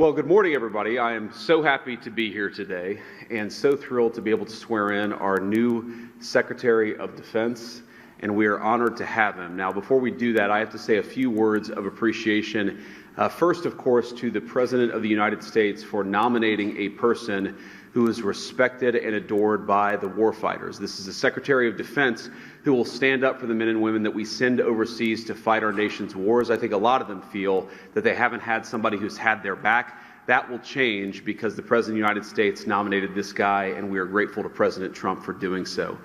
Well, good morning, everybody. I am so happy to be here today and so thrilled to be able to swear in our new Secretary of Defense, and we are honored to have him. Now, before we do that, I have to say a few words of appreciation. First, of course, to the President of the United States for nominating a person who is respected and adored by the warfighters. This is a Secretary of Defense who will stand up for the men and women that we send overseas to fight our nation's wars. I think a lot of them feel that they haven't had somebody who's had their back. That will change because the President of the United States nominated this guy, and we are grateful to President Trump for doing so.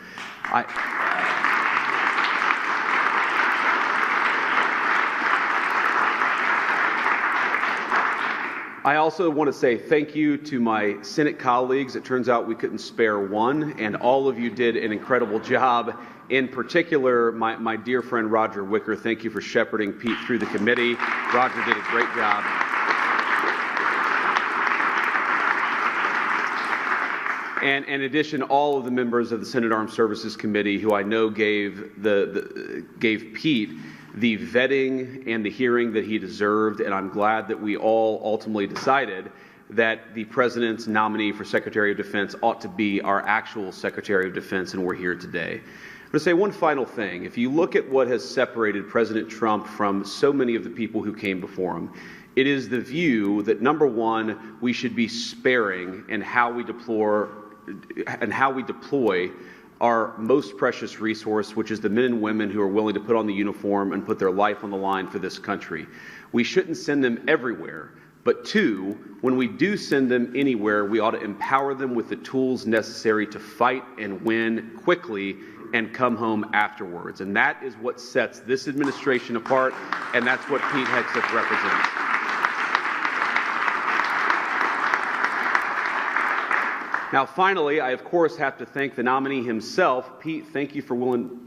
I also want to say thank you to my Senate colleagues. It turns out we couldn't spare one, and all of you did an incredible job. In particular, my dear friend Roger Wicker, thank you for shepherding Pete through the committee. Roger did a great job. And in addition, all of the members of the Senate Armed Services Committee, who I know gave Pete the vetting and the hearing that he deserved, and I'm glad that we all ultimately decided that the President's nominee for Secretary of Defense ought to be our actual Secretary of Defense, and we're here today. I'm going to say one final thing. If you look at what has separated President Trump from so many of the people who came before him, it is the view that, number one, we should be sparing in how we deploy our most precious resource, which is the men and women who are willing to put on the uniform and put their life on the line for this country. We shouldn't send them everywhere, but two, when we do send them anywhere, we ought to empower them with the tools necessary to fight and win quickly and come home afterwards. And that is what sets this administration apart, and that's what Pete Hegseth represents. Now, finally, I, of course, have to thank the nominee himself. Pete, thank you for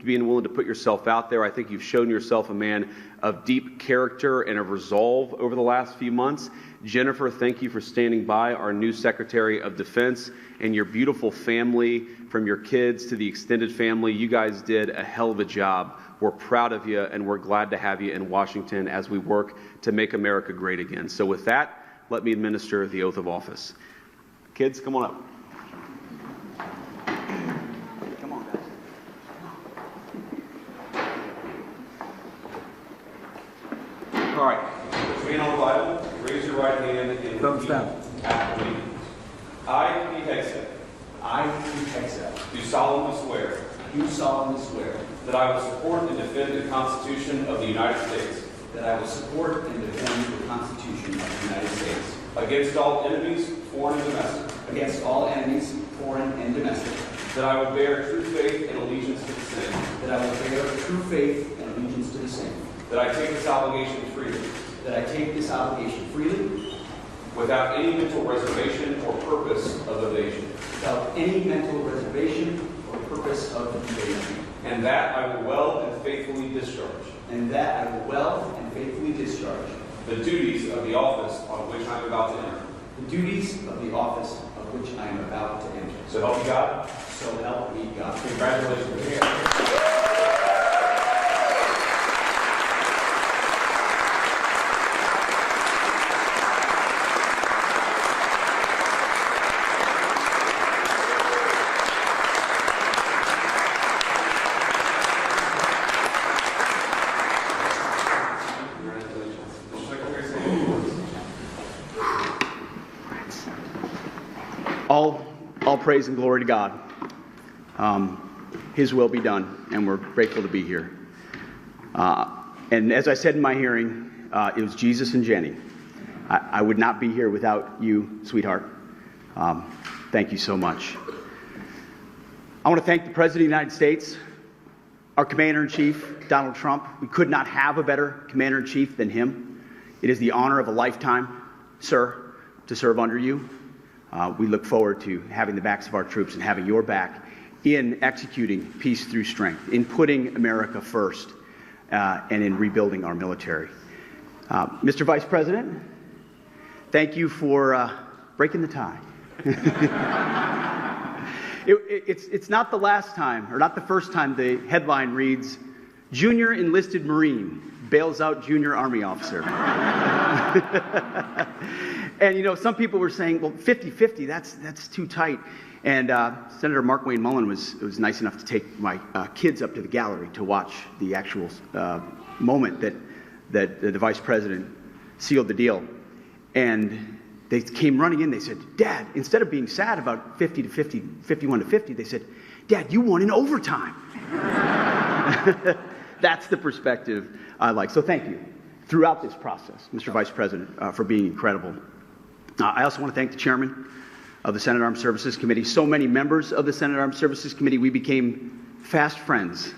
being willing to put yourself out there. I think you've shown yourself a man of deep character and of resolve over the last few months. Jennifer, thank you for standing by, our new Secretary of Defense, and your beautiful family, from your kids to the extended family. You guys did a hell of a job. We're proud of you, and we're glad to have you in Washington as we work to make America great again. So with that, let me administer the oath of office. Kids, come on up. All right. Put your hand on the Bible. Raise your right hand and thumbs down. After me. I, Pete Hegseth. I, Pete Hegseth. Do solemnly swear. Do solemnly swear. That I will support and defend the Constitution of the United States. That I will support and defend the Constitution of the United States. Against all enemies, foreign and domestic. Against all enemies, foreign and domestic. That I will bear true faith and allegiance to the same. That I will bear true faith and allegiance to the same. That I take this obligation freely. That I take this obligation freely. Without any mental reservation or purpose of evasion. Without any mental reservation or purpose of evasion. And that I will well and faithfully discharge. And that I will well and faithfully discharge. The duties of the office on which I am about to enter. The duties of the office of which I am about to enter. So help me God. So help me God. Congratulations. All praise and glory to God. His will be done, and we're grateful to be here. And as I said in my hearing, it was Jesus and Jenny. I would not be here without you, sweetheart. Thank you so much. I want to thank the President of the United States, our Commander-in-Chief, Donald Trump. We could not have a better Commander-in-Chief than him. It is the honor of a lifetime, sir, to serve under you. We look forward to having the backs of our troops and having your back in executing peace through strength, in putting America first, and in rebuilding our military. Mr. Vice President, thank you for breaking the tie. It's not the last time, or not the first time the headline reads, Junior Enlisted Marine bails out Junior Army Officer. And, you know, some people were saying, well, 50-50, that's too tight. And Senator Mark Wayne Mullen was nice enough to take my kids up to the gallery to watch the actual moment that the vice president sealed the deal. And they came running in. They said, Dad, instead of being sad about 51-50, they said, Dad, you won in overtime. That's the perspective I like. So thank you throughout this process, Mr. Vice President, for being incredible. I also want to thank the chairman of the Senate Armed Services Committee. So many members of the Senate Armed Services Committee, we became fast friends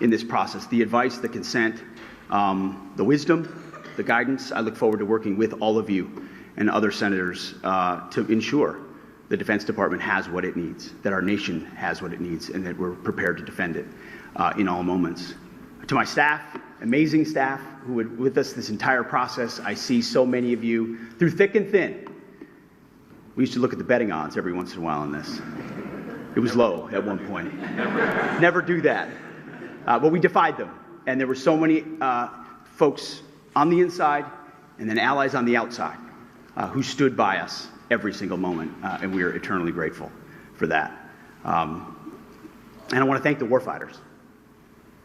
in this process. The advice, the consent, the wisdom, the guidance. I look forward to working with all of you and other senators to ensure the Defense Department has what it needs, that our nation has what it needs, and that we're prepared to defend it in all moments. To my staff, amazing staff who were with us this entire process, I see so many of you through thick and thin. We used to look at the betting odds every once in a while on this. It was low at one point. Never do that. But we defied them. And there were so many folks on the inside and then allies on the outside who stood by us every single moment. And we are eternally grateful for that. And I want to thank the warfighters.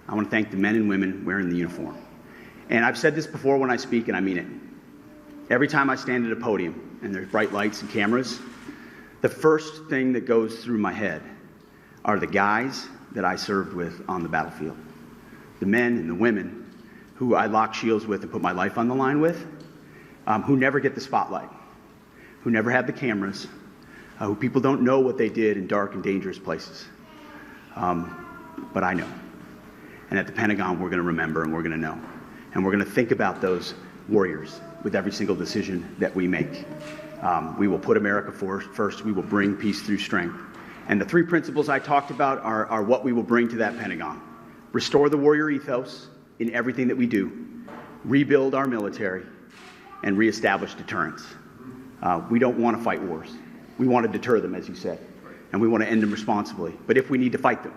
I want to thank the men and women wearing the uniform. And I've said this before when I speak, and I mean it. Every time I stand at a podium and there's bright lights and cameras, the first thing that goes through my head are the guys that I served with on the battlefield. The men and the women who I lock shields with and put my life on the line with, who never get the spotlight, who never have the cameras, who people don't know what they did in dark and dangerous places. But I know. And at the Pentagon, we're going to remember and we're going to know. And we're going to think about those warriors with every single decision that we make. We will put America first. We will bring peace through strength. And the three principles I talked about are what we will bring to that Pentagon. Restore the warrior ethos in everything that we do. Rebuild our military. And reestablish deterrence. We don't want to fight wars. We want to deter them, as you said. And we want to end them responsibly. But if we need to fight them,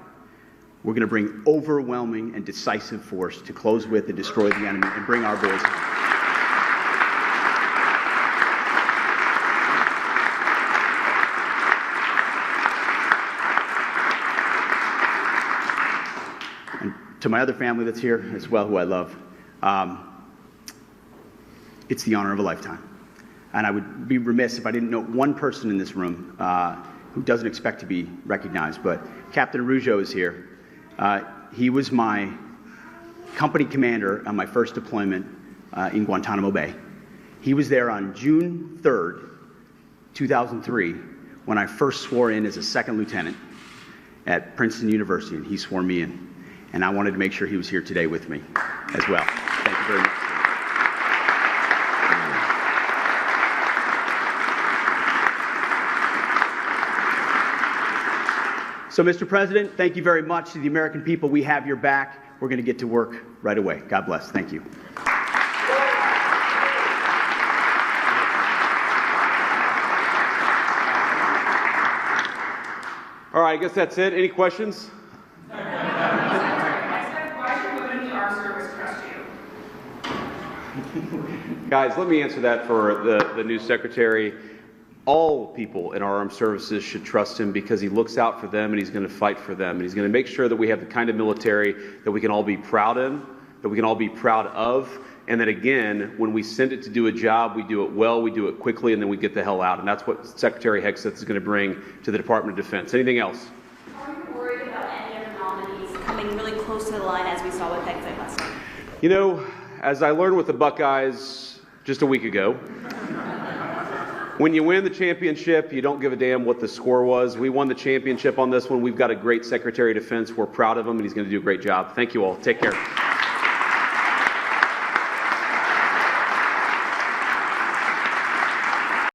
we're going to bring overwhelming and decisive force to close with and destroy the enemy and bring our boys home. And to my other family that's here as well, who I love, it's the honor of a lifetime. And I would be remiss if I didn't note one person in this room who doesn't expect to be recognized, but Captain Araujo is here. He was my company commander on my first deployment in Guantanamo Bay. He was there on June 3rd, 2003, when I first swore in as a second lieutenant at Princeton University, and he swore me in. And I wanted to make sure he was here today with me as well. Thank you very much. So, Mr. President, thank you very much to the American people. We have your back. We're going to get to work right away. God bless. Thank you. All right, I guess that's it. Any questions? Why should women in the armed service trust you? Guys, let me answer that for the new secretary. All people in our armed services should trust him because he looks out for them and he's going to fight for them. And he's going to make sure that we have the kind of military that we can all be proud in, that we can all be proud of, and that, again, when we send it to do a job, we do it well, we do it quickly, and then we get the hell out. And that's what Secretary Hegseth is going to bring to the Department of Defense. Anything else? Are you worried about any of the nominees coming really close to the line as we saw with Hegseth last night? You know, as I learned with the Buckeyes just a week ago, when you win the championship, you don't give a damn what the score was. We won the championship on this one. We've got a great Secretary of Defense. We're proud of him, and he's going to do a great job. Thank you all. Take care.